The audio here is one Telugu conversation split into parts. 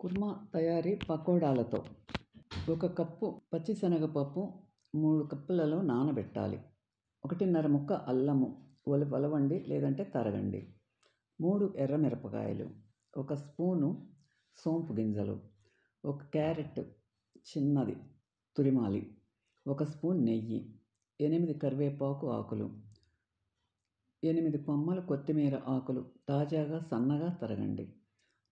కుర్మా తయారీ పకోడాలతో. 1 కప్పు పచ్చిశనగపప్పు 3 కప్పులలో నానబెట్టాలి. 1½ ముక్క అల్లము వలవండి లేదంటే తరగండి. 3 ఎర్రమిరపకాయలు, 1 స్పూను సోంపు గింజలు, 1 క్యారెట్ చిన్నది తురిమాలి, 1 స్పూన్ నెయ్యి, 8 కరివేపాకు ఆకులు, 8 కొమ్మలు కొత్తిమీర ఆకులు తాజాగా సన్నగా తరగండి.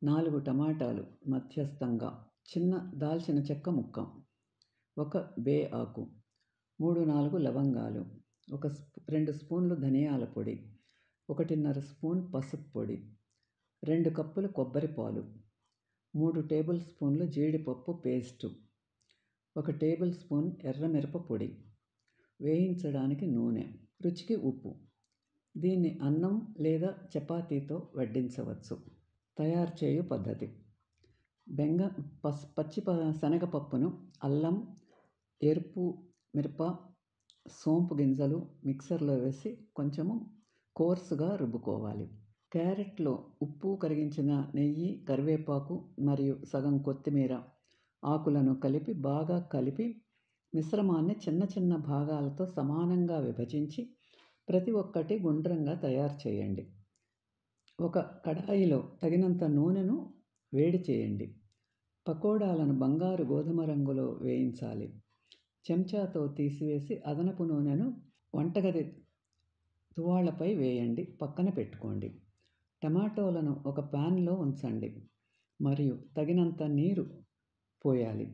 4 టమాటాలు మధ్యస్థంగా, చిన్న దాల్చిన చెక్క ముక్క, 1 బే ఆకు, 3-4 లవంగాలు, 2 స్పూన్లు ధనియాల పొడి, 1½ స్పూన్ పసుపు పొడి, 2 కప్పులు కొబ్బరి పాలు, 3 టేబుల్ స్పూన్లు జీడిపప్పు పేస్టు, 1 టేబుల్ స్పూన్ ఎర్రమిరప పొడి, వేయించడానికి నూనె, రుచికి ఉప్పు. దీన్ని అన్నం లేదా చపాతీతో వడ్డించవచ్చు. తయారు చేయు పద్ధతి: పచ్చి శనగపప్పును అల్లం, ఎరుపు మిరప, సోంపు గింజలు మిక్సర్లో వేసి కొంచెము కోర్సుగా రుబ్బుకోవాలి. క్యారెట్లో ఉప్పు, కరిగించిన నెయ్యి, కరివేపాకు మరియు సగం కొత్తిమీర ఆకులను బాగా కలిపి మిశ్రమాన్ని చిన్న చిన్న భాగాలతో సమానంగా విభజించి ప్రతి ఒక్కటి గుండ్రంగా తయారు చేయండి. ఒక కడాయిలో తగినంత నూనెను వేడి చేయండి. పకోడాలను బంగారు గోధుమ రంగులో వేయించాలి. చెంచాతో తీసివేసి అదనపు నూనెను వంటగది తువాళ్లపై వేయండి, పక్కన పెట్టుకోండి. టమాటోలను ఒక పాన్లో ఉంచండి మరియు తగినంత నీరు పోయాలి.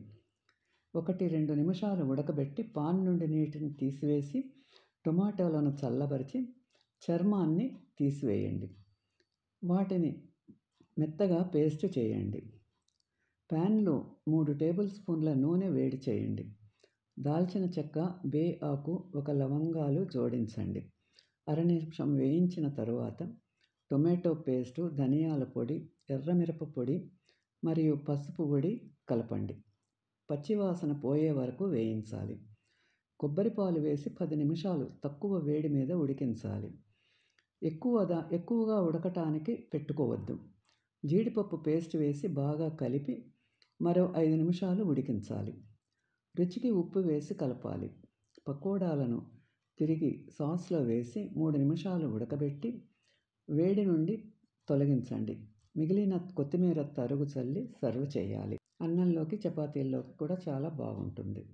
1-2 నిమిషాలు ఉడకబెట్టి పాన్ నుండి నీటిని తీసివేసి టమాటోలను చల్లబరిచి చర్మాన్ని తీసివేయండి. వాటిని మెత్తగా పేస్ట్ చేయండి. పాన్లో 3 టేబుల్ స్పూన్ల నూనె వేడి చేయండి. దాల్చిన చెక్క, బే ఆకు, 1 లవంగాలు జోడించండి. అర నిమిషం వేయించిన తరువాత టొమాటో పేస్టు, ధనియాల పొడి, ఎర్రమిరప పొడి మరియు పసుపు పొడి కలపండి. పచ్చివాసన పోయే వరకు వేయించాలి. కొబ్బరి పాలు వేసి 10 నిమిషాలు తక్కువ వేడి మీద ఉడికించాలి. ఎక్కువగా ఉడకటానికి పెట్టుకోవద్దు. జీడిపప్పు పేస్ట్ వేసి బాగా కలిపి మరో 5 నిమిషాలు ఉడికించాలి. రుచికి ఉప్పు వేసి కలపాలి. పకోడాలను తిరిగి సాస్లో వేసి 3 నిమిషాలు ఉడకబెట్టి వేడి నుండి తొలగించండి. మిగిలిన కొత్తిమీర తరుగు చల్లి సర్వ్ చేయాలి. అన్నంలోకి, చపాతీల్లోకి కూడా చాలా బాగుంటుంది.